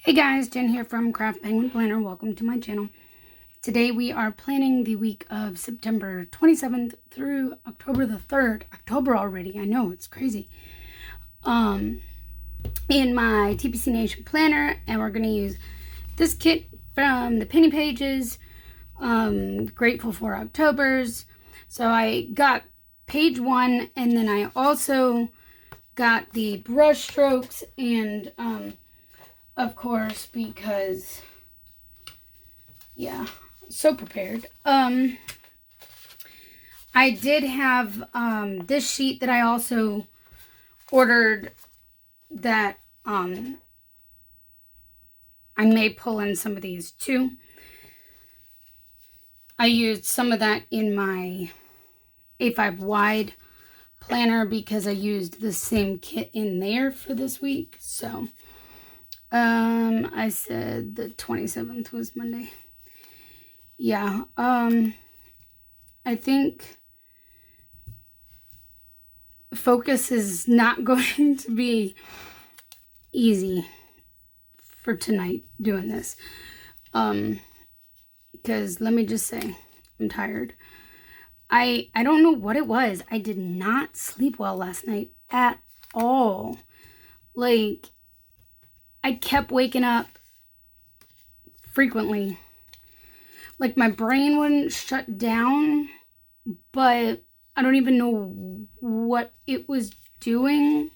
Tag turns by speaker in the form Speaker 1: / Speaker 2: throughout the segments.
Speaker 1: Hey guys, Jen here from Craft Penguin Planner. Welcome to my channel. Today we are planning the week of September 27th through October the 3rd. October already, I know, it's crazy. In my TPC Nation planner, and we're going to use this kit from the Penny Pages. Grateful for October's. So I got page 1, and then I also got the brush strokes and of course, because yeah, so prepared. I did have this sheet that I also ordered that I may pull in some of these too. I used some of that in my A5 wide planner because I used the same kit in there for this week. So I said the 27th was Monday. Yeah, I think focus is not going to be easy for tonight doing this. Because let me just say, I'm tired. I don't know what it was. I did not sleep well last night at all. Like, I kept waking up frequently. Like, my brain wouldn't shut down, but I don't even know what it was doing.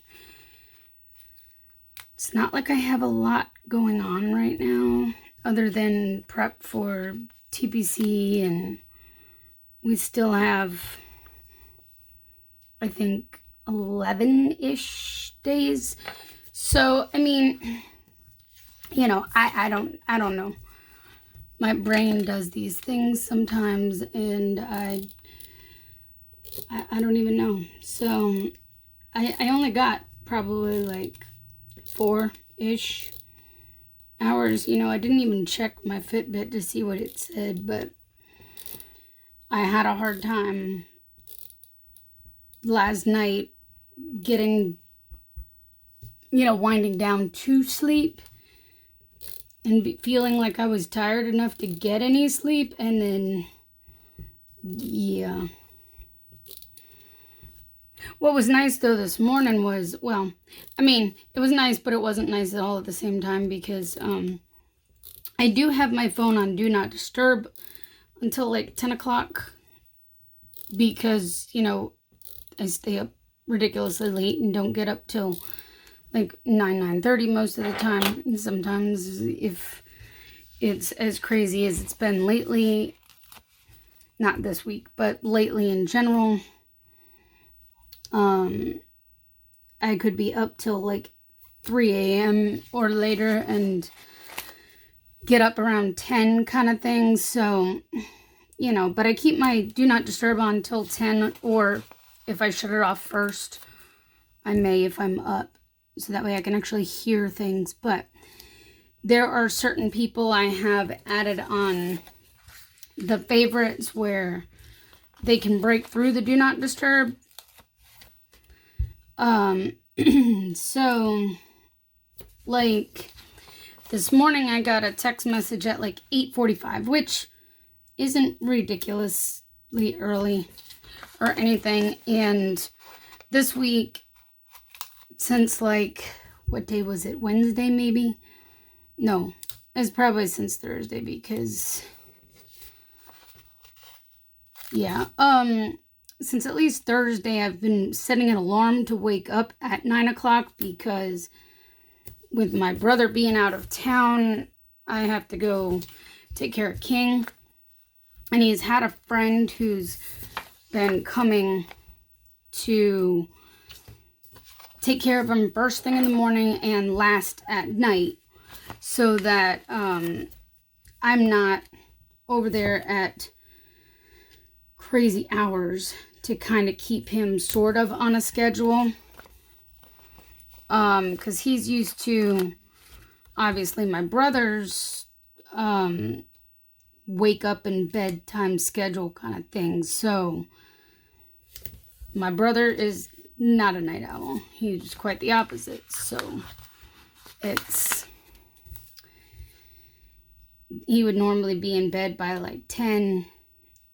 Speaker 1: It's not like I have a lot going on right now, other than prep for TPC, and we still have, I think, 11-ish days. So, I mean, you know, I don't know. My brain does these things sometimes, and I don't even know. So I only got probably like 4-ish hours. You know, I didn't even check my Fitbit to see what it said, but I had a hard time last night getting, you know, winding down to sleep and feeling like I was tired enough to get any sleep. And then, yeah. What was nice though this morning was, well, I mean, it was nice, but it wasn't nice at all at the same time, because I do have my phone on Do Not Disturb until like 10 o'clock because, you know, I stay up ridiculously late and don't get up till like 9:30 most of the time. And sometimes if it's as crazy as it's been lately, not this week, but lately in general, I could be up till like 3 a.m. or later and get up around 10 kind of thing. So, you know, but I keep my Do Not Disturb on till 10, or if I shut it off first, I may if I'm up. So that way I can actually hear things. But there are certain people I have added on the favorites where they can break through the Do Not Disturb. So, like, this morning I got a text message at like 8:45, which isn't ridiculously early or anything. And this week, since like, what day was it? Wednesday, maybe? No, it's probably since Thursday, because yeah, since at least Thursday, I've been setting an alarm to wake up at 9 o'clock, because with my brother being out of town, I have to go take care of King. And he's had a friend who's been coming to take care of him first thing in the morning and last at night, so that I'm not over there at crazy hours, to kind of keep him sort of on a schedule. Because he's used to, obviously, my brother's wake up and bedtime schedule kind of thing. So my brother is not a night owl. He's quite the opposite. So it's he would normally be in bed by like 10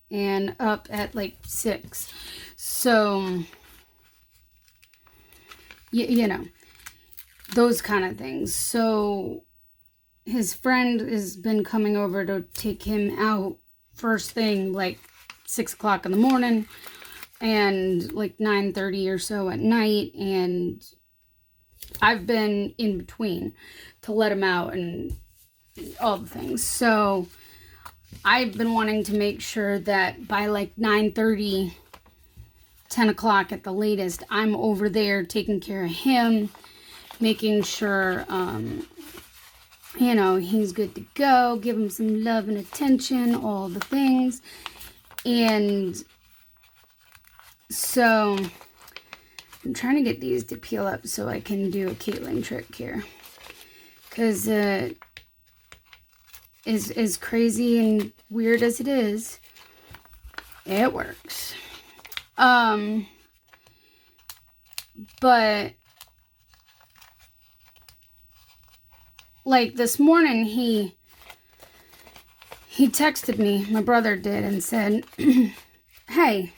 Speaker 1: and up at like 6. So, you know, those kind of things. So his friend has been coming over to take him out first thing, like 6 o'clock in the morning and like 9:30 or so at night. And I've been in between to let him out and all the things. So I've been wanting to make sure that by like 9:30, 10 o'clock at the latest, I'm over there taking care of him, making sure, you know, he's good to go, give him some love and attention, all the things. And so I'm trying to get these to peel up so I can do a Caitlin trick here. Because as crazy and weird as it is, it works. But like this morning, he texted me, my brother did, and said, hey,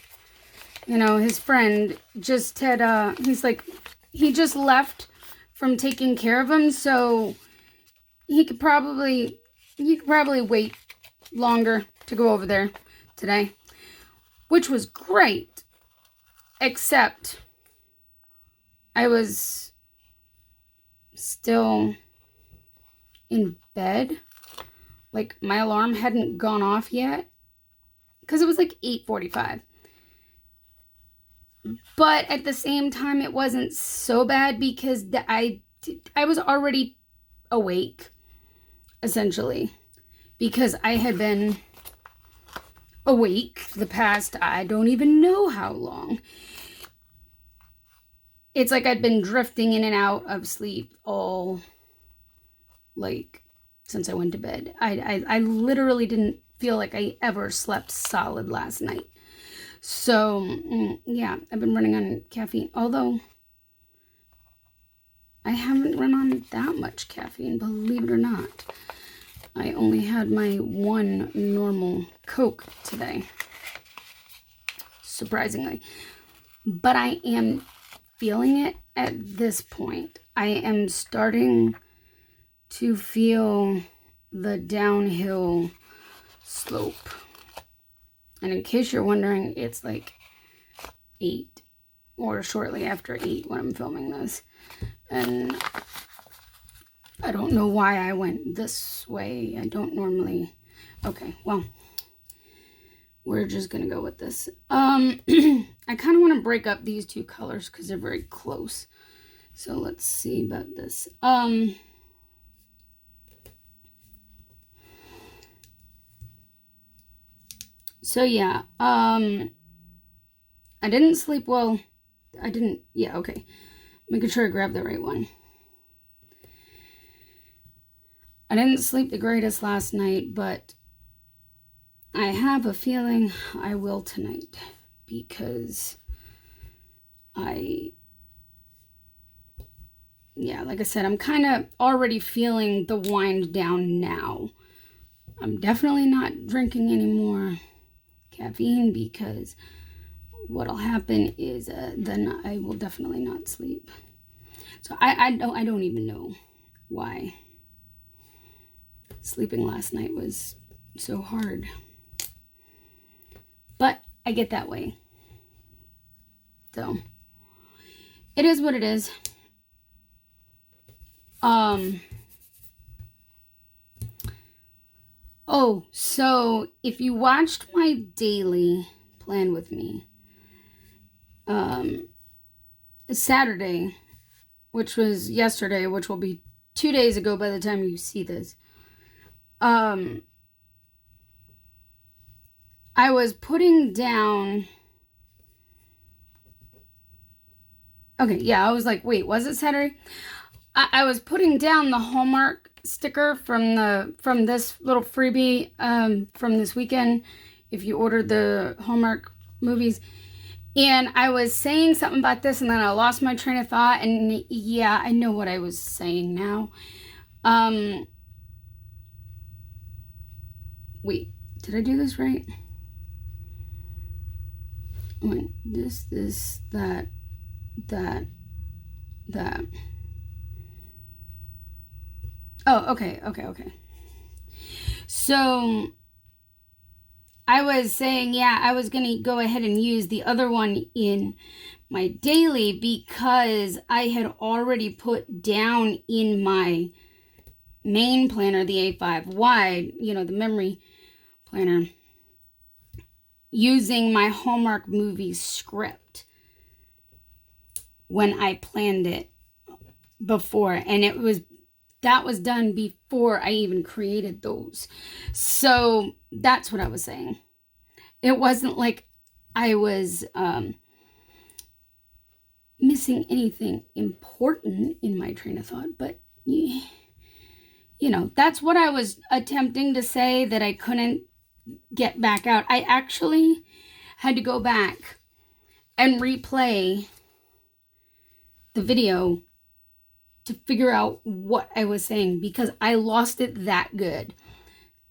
Speaker 1: you know, his friend just had, he's like, he just left from taking care of him, so he could probably wait longer to go over there today, which was great, except I was still in bed. Like, my alarm hadn't gone off yet because it was like 8:45. But at the same time, it wasn't so bad because I was already awake, essentially, because I had been awake the past, I don't even know how long. It's like I'd been drifting in and out of sleep all, like, since I went to bed. I literally didn't feel like I ever slept solid last night. So, yeah, I've been running on caffeine. Although, I haven't run on that much caffeine, believe it or not. I only had my one normal Coke today, surprisingly. But I am feeling it at this point. I am starting to feel the downhill slope. And in case you're wondering, it's like 8 or shortly after 8 when I'm filming this. And I don't know why I went this way. I don't normally. Okay, well, we're just gonna go with this. I kind of want to break up these two colors because they're very close. So let's see about this. So yeah, I didn't sleep well. Yeah, okay. Making sure I grab the right one. I didn't sleep the greatest last night, but I have a feeling I will tonight because like I said, I'm kind of already feeling the wind down now. I'm definitely not drinking any more caffeine because what'll happen is then I will definitely not sleep. So I don't even know why sleeping last night was so hard. But I get that way. So it is what it is. Oh, so if you watched my daily plan with me, Saturday, which was yesterday, which will be 2 days ago by the time you see this, I was putting down, okay, yeah, I was like, wait, was it Saturday? I was putting down the Hallmark sticker from this little freebie from this weekend if you ordered the Hallmark movies, and I was saying something about this and then I lost my train of thought, and yeah, I know what I was saying now. Wait, did I do this right? Wait, this, that. Oh, okay. So I was saying, yeah, I was going to go ahead and use the other one in my daily because I had already put down in my main planner, the A5 wide, the memory planner, using my Hallmark movie script when I planned it before. And that was done before I even created those. So that's what I was saying. It wasn't like I was missing anything important in my train of thought, but that's what I was attempting to say that I couldn't get back out. I actually had to go back and replay the video to figure out what I was saying because I lost it that good.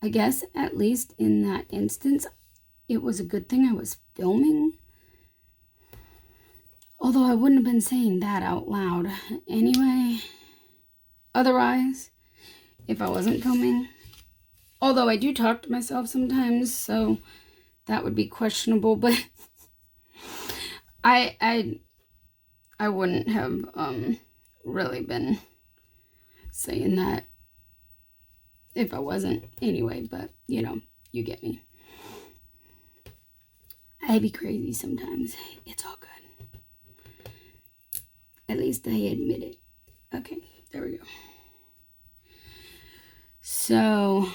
Speaker 1: I guess at least in that instance, it was a good thing I was filming. Although I wouldn't have been saying that out loud anyway. Otherwise, if I wasn't filming. Although I do talk to myself sometimes, so that would be questionable. But I wouldn't have really been saying that if I wasn't anyway. But you get me. I be crazy sometimes. It's all good. At least I admit it. Okay, there we go. So,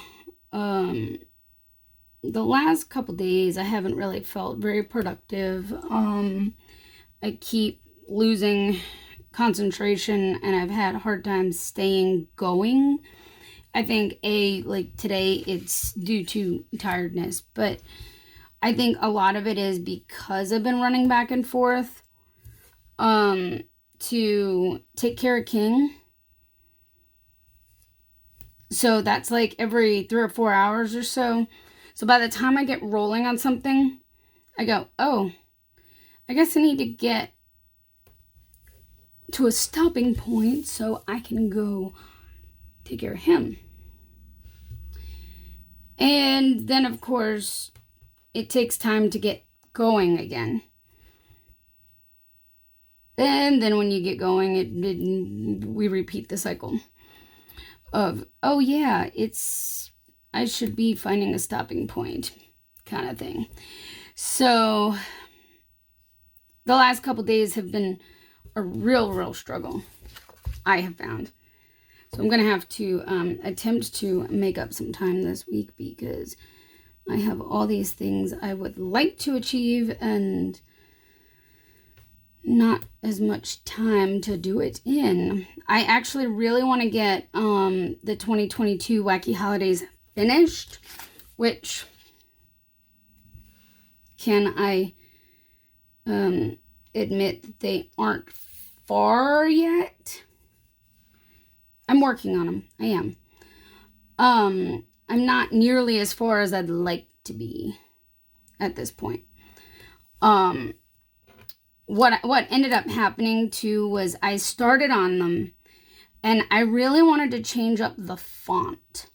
Speaker 1: the last couple days I haven't really felt very productive. I keep losing concentration and I've had a hard time staying going. I think like today it's due to tiredness, but I think a lot of it is because I've been running back and forth to take care of King. So that's like every 3 or 4 hours or so. So by the time I get rolling on something, I go, oh, I guess I need to get to a stopping point so I can go take care of him. And then, of course, it takes time to get going again. And then when you get going, we repeat the cycle of, oh yeah, I should be finding a stopping point kind of thing. So the last couple days have been a real struggle, I have found. So I'm going to have to attempt to make up some time this week because I have all these things I would like to achieve and not as much time to do it in. I actually really want to get the 2022 Wacky Holidays finished, which can I admit that they aren't far yet. I'm working on them. I am. I'm not nearly as far as I'd like to be at this point. What ended up happening too was I started on them and I really wanted to change up the font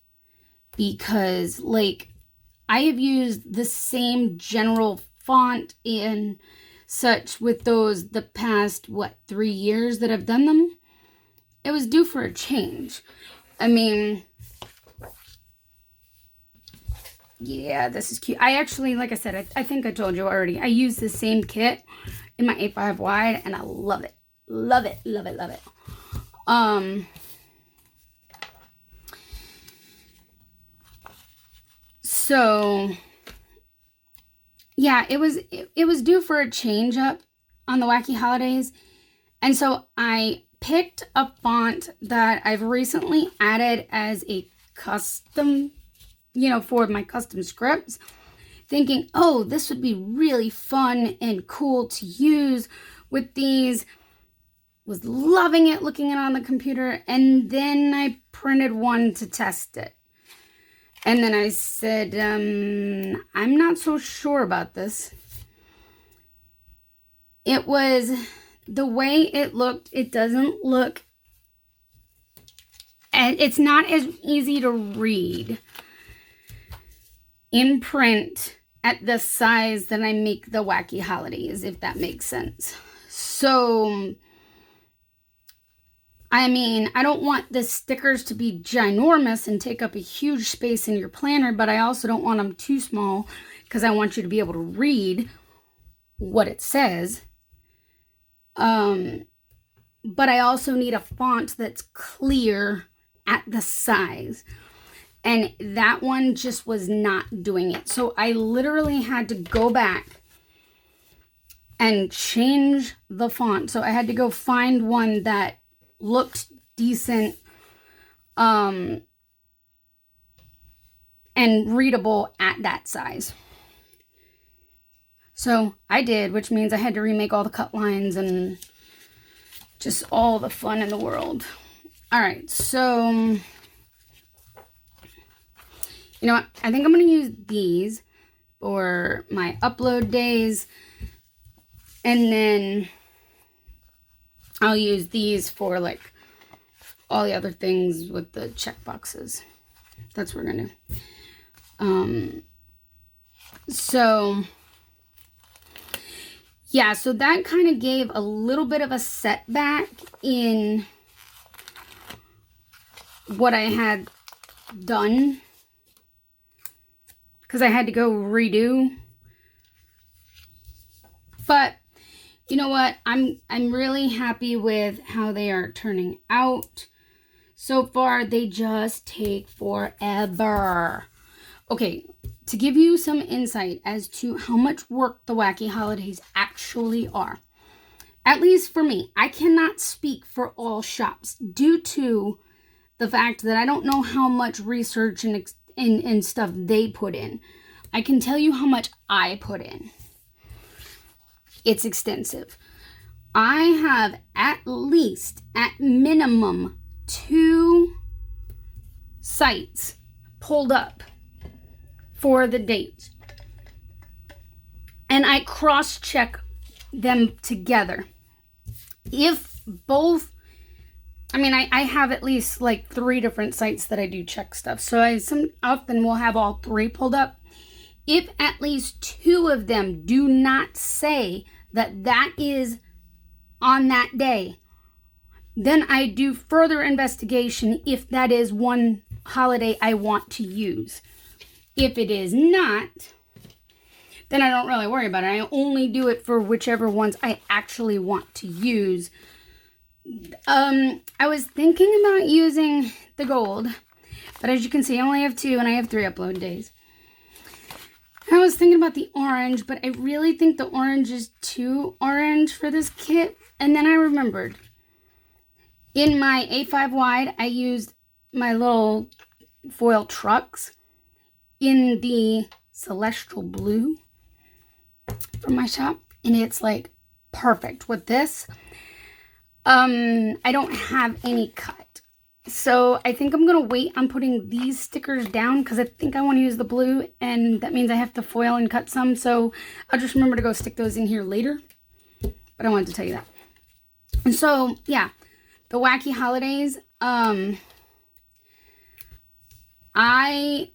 Speaker 1: because like I have used the same general font and such with those the past 3 years that I've done them. It was due for a change. I mean, yeah, this is cute. I actually, like I said, I think I told you already, I use the same kit in my A5 wide and I love it. Love it. So yeah, it was due for a change up on the Wacky Holidays. And so I picked a font that I've recently added as a custom, for my custom scripts, thinking, oh, this would be really fun and cool to use with these. Was loving it, looking it on the computer, and then I printed one to test it. And then I said, I'm not so sure about this. It was the way it looked. It doesn't look, and it's not as easy to read in print at the size that I make the Wacky Holidays, if that makes sense. So, I mean, I don't want the stickers to be ginormous and take up a huge space in your planner, but I also don't want them too small because I want you to be able to read what it says. But I also need a font that's clear at the size. And that one just was not doing it. So I literally had to go back and change the font. So I had to go find one that looked decent and readable at that size. So I did, which means I had to remake all the cut lines and just all the fun in the world. All right, so you know what? I think I'm going to use these for my upload days, and then I'll use these for like all the other things with the check boxes. That's what we're going to. So yeah, so that kind of gave a little bit of a setback in what I had done, because I had to go redo. But you know what? I'm really happy with how they are turning out. So far, they just take forever. Okay, to give you some insight as to how much work the Wacky Holidays actually are, at least for me, I cannot speak for all shops due to the fact that I don't know how much research and stuff they put in. I can tell you how much I put in. It's extensive. I have at minimum 2 sites pulled up for the dates. And I cross-check them together. If both, I mean, I have at least like 3 different sites that I do check stuff. So I often will have all 3 pulled up. If at least 2 of them do not say that is on that day, then I do further investigation if that is one holiday I want to use. If it is not, then I don't really worry about it. I only do it for whichever ones I actually want to use. I was thinking about using the gold, but as you can see, I only have 2 and I have 3 upload days. I was thinking about the orange, but I really think the orange is too orange for this kit. And then I remembered, in my A5 wide, I used my little foil trucks in the celestial blue from my shop, and it's like perfect with this. I don't have any cut, so I think I'm gonna wait on putting these stickers down because I think I want to use the blue, and that means I have to foil and cut some, so I'll just remember to go stick those in here later. But I wanted to tell you that. And so yeah, the Wacky Holidays, I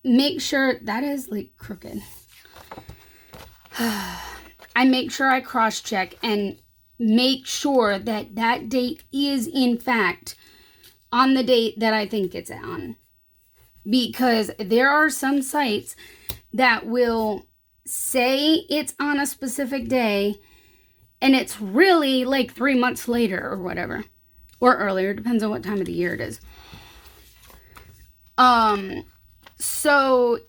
Speaker 1: make sure that is like crooked. I make sure I cross-check and make sure that that date is in fact on the date that I think it's on. Because there are some sites that will say it's on a specific day and it's really like 3 months later or whatever. Or earlier, depends on what time of the year it is. So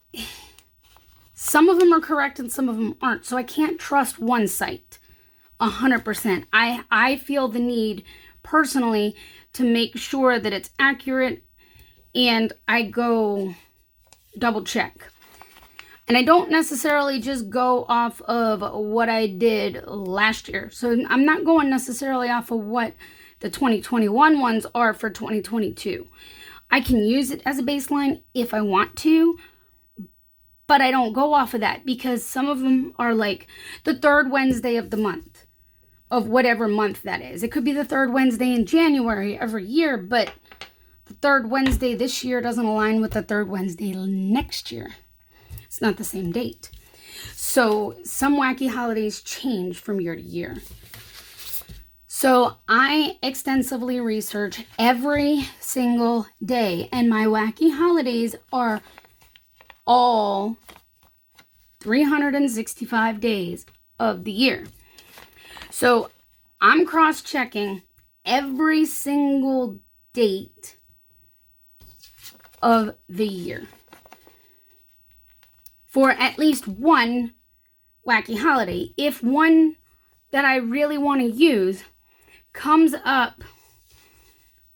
Speaker 1: some of them are correct and some of them aren't. So I can't trust one site 100%. I feel the need personally to make sure that it's accurate, and I go double check. And I don't necessarily just go off of what I did last year. So I'm not going necessarily off of what the 2021 ones are for 2022. I can use it as a baseline if I want to, but I don't go off of that because some of them are like the third Wednesday of the month, of whatever month that is. It could be the third Wednesday in January every year, but the third Wednesday this year doesn't align with the third Wednesday next year. It's not the same date. So some wacky holidays change from year to year. So I extensively research every single day, and my wacky holidays are all 365 days of the year. So I'm cross-checking every single date of the year for at least one wacky holiday. If one that I really want to use comes up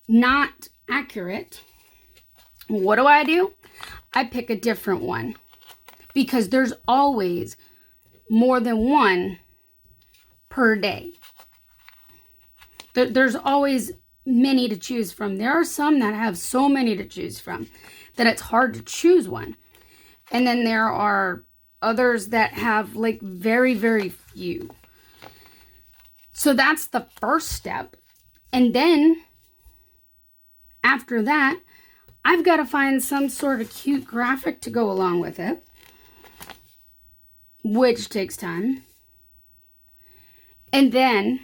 Speaker 1: not accurate, what do? I pick a different one, because there's always more than one per day. There's always many to choose from. There are some that have so many to choose from that it's hard to choose one. And then there are others that have like very, very few. So that's the first step. And then after that, I've got to find some sort of cute graphic to go along with it, which takes time. And then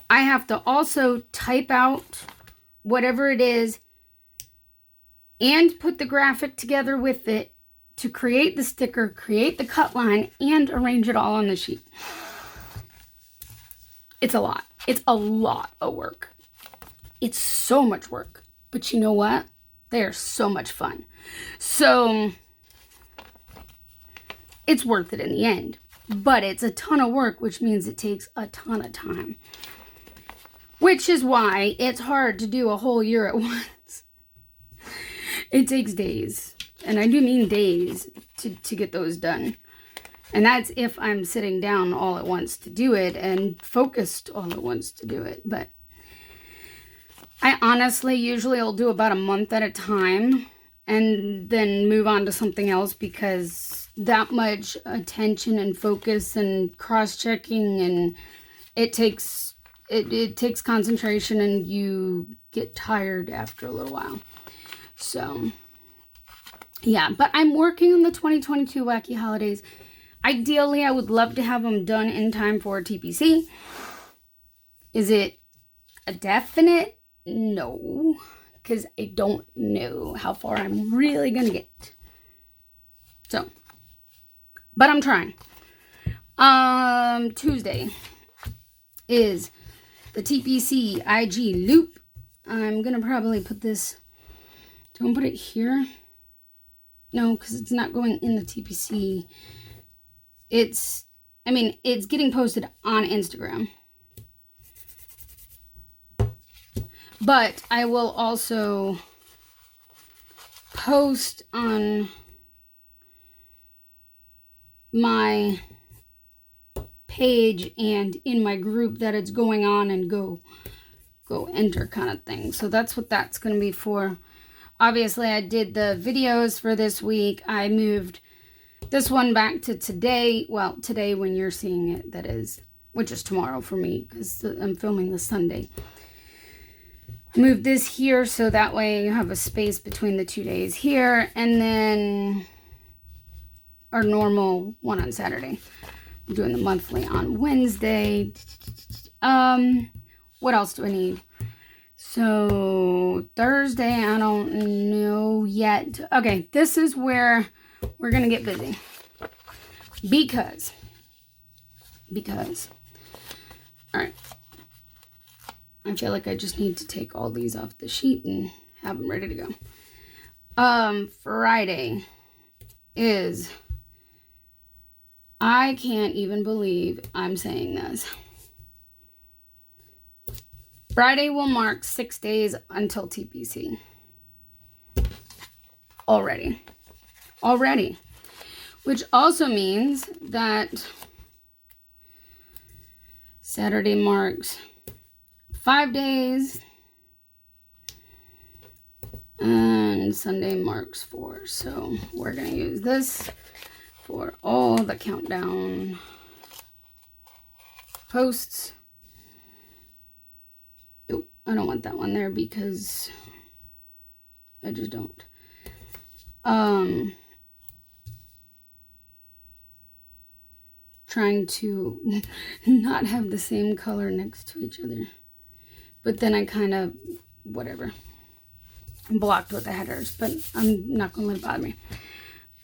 Speaker 1: I have to also type out whatever it is and put the graphic together with it to create the sticker, create the cut line, and arrange it all on the sheet. It's a lot. It's a lot of work. It's so much work. But you know what? They are so much fun. So it's worth it in the end. But it's a ton of work, which means it takes a ton of time. Which is why it's hard to do a whole year at once. It takes days. And I do mean days to get those done. And that's if I'm sitting down all at once to do it and focused all at once to do it. But I honestly usually will do about a month at a time and then move on to something else, because that much attention and focus and cross-checking, and it takes concentration, and you get tired after a little while. So yeah, but I'm working on the 2022 wacky holidays. Ideally, I would love to have them done in time for TPC. Is it a definite? No, because I don't know how far I'm really going to get. So, but I'm trying. Tuesday is the TPC IG loop. I'm going to probably put this, do I want to put it here? No, because it's not going in the TPC. It's getting posted on Instagram. But I will also post on my page and in my group that it's going on, and go enter kind of thing. So that's what that's going to be for. Obviously, I did the videos for this week. I moved this one back to today. Well, today when you're seeing it, that is, which is tomorrow for me, because I'm filming this Sunday. Move this here so that way you have a space between the 2 days here, and then our normal one on Saturday. I'm doing the monthly on Wednesday. What else do I need? So Thursday, I don't know yet. Okay, this is where we're gonna get busy, because all right, I feel like I just need to take all these off the sheet and have them ready to go. Friday is, I can't even believe I'm saying this, Friday will mark 6 days until TPC. Already. Which also means that Saturday marks 5 days. then Sunday marks 4. So we're going to use this for all the countdown posts. Oh, I don't want that one there because I just don't. Trying to not have the same color next to each other. But then I kind of, whatever, blocked with the headers. But I'm not going to let it bother me.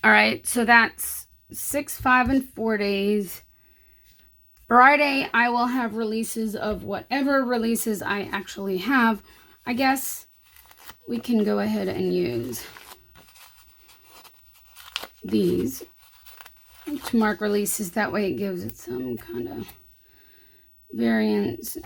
Speaker 1: All right, so that's 6, 5, and 4 days. Friday, I will have releases of whatever releases I actually have. I guess we can go ahead and use these to mark releases. That way it gives it some kind of variance.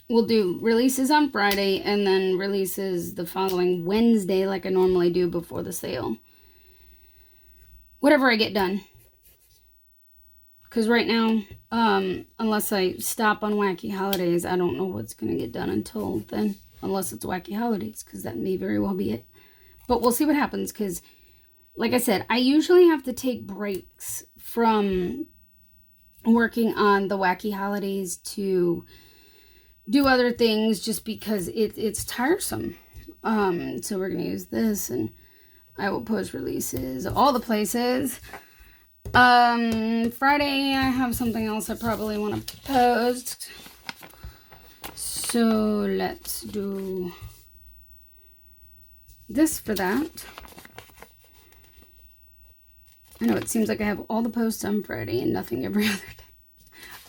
Speaker 1: We'll do releases on Friday and then releases the following Wednesday like I normally do before the sale. Whatever I get done. Because right now, unless I stop on Wacky Holidays, I don't know what's going to get done until then. Unless it's Wacky Holidays, because that may very well be it. But we'll see what happens, because, like I said, I usually have to take breaks from working on the Wacky Holidays to do other things, just because it's tiresome. So we're going to use this, and I will post releases all the places. Friday, I have something else I probably want to post. So let's do this for that. I know it seems like I have all the posts on Friday and nothing every other day.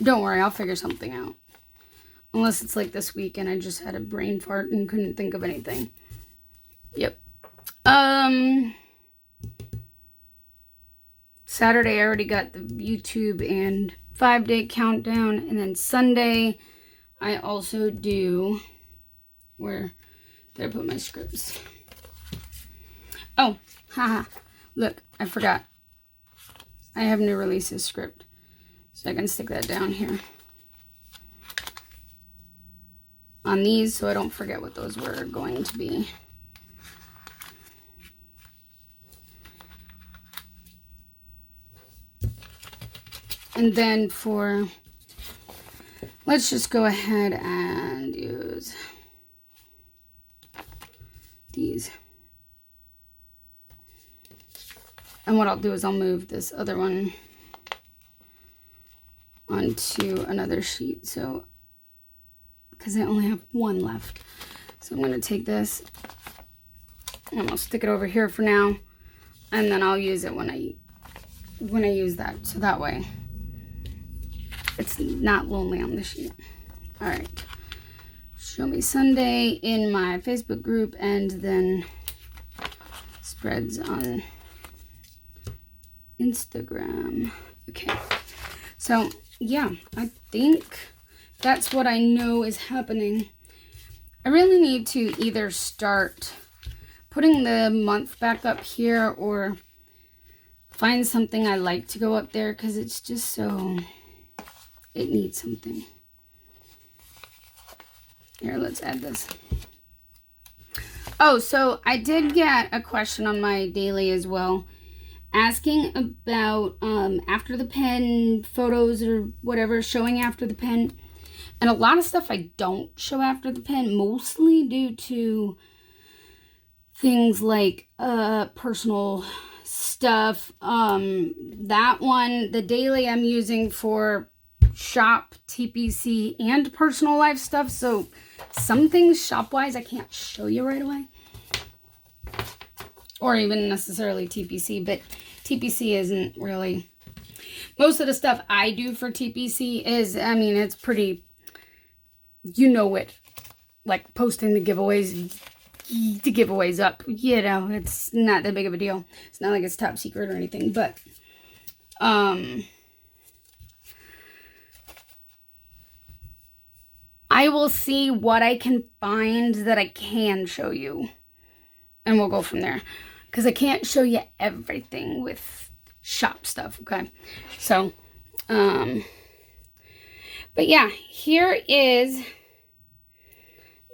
Speaker 1: Don't worry, I'll figure something out. Unless it's like this week and I just had a brain fart and couldn't think of anything. Yep. Saturday, I already got the YouTube and 5-day countdown. And then Sunday, I also do, where did I put my scripts? Oh, haha, look, I forgot. I have new releases script. So I can stick that down here on these so I don't forget what those were going to be. And then for, let's just go ahead and use these. And what I'll do is I'll move this other one onto another sheet. So, because I only have one left. So I'm going to take this and I'll stick it over here for now. And then I'll use it when I use that. So that way it's not lonely on the sheet. All right. Show me Sunday in my Facebook group and then spreads on Instagram. Okay. So, yeah, I think that's what I know is happening. I really need to either start putting the month back up here or find something I like to go up there because it's just so, it needs something. Here, let's add this. Oh, so I did get a question on my daily as well, asking about after the pen photos or whatever, showing after the pen. And a lot of stuff I don't show after the pen, mostly due to things like personal stuff. That one, the daily I'm using for shop, TPC, and personal life stuff. So some things shop-wise I can't show you right away. Or even necessarily TPC, but TPC isn't really... Most of the stuff I do for TPC is, I mean, it's pretty... You know it. Like posting the giveaways up. You know, it's not that big of a deal. It's not like it's top secret or anything, but... I will see what I can find that I can show you. And we'll go from there. Because I can't show you everything with shop stuff, okay? So, But yeah, here is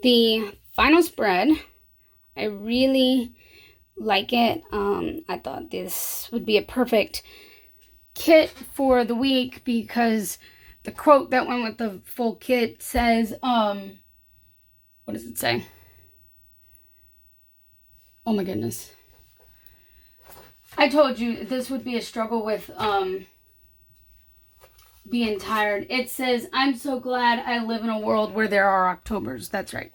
Speaker 1: the final spread. I really like it. I thought this would be a perfect kit for the week because the quote that went with the full kit says, what does it say? Oh my goodness. I told you this would be a struggle with being tired. It says, I'm so glad I live in a world where there are Octobers. That's right.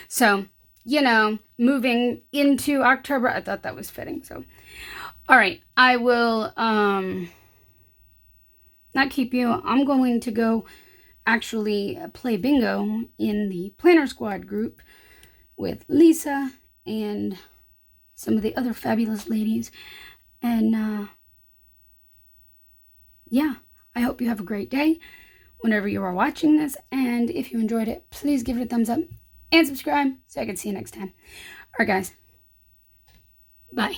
Speaker 1: So, you know, moving into October, I thought that was fitting. So, all right, I will not keep you. I'm going to go actually play bingo in the Planner Squad group with Lisa and some of the other fabulous ladies. And yeah, I hope you have a great day whenever you are watching this. And if you enjoyed it, please give it a thumbs up and subscribe so I can see you next time. All right, guys. Bye.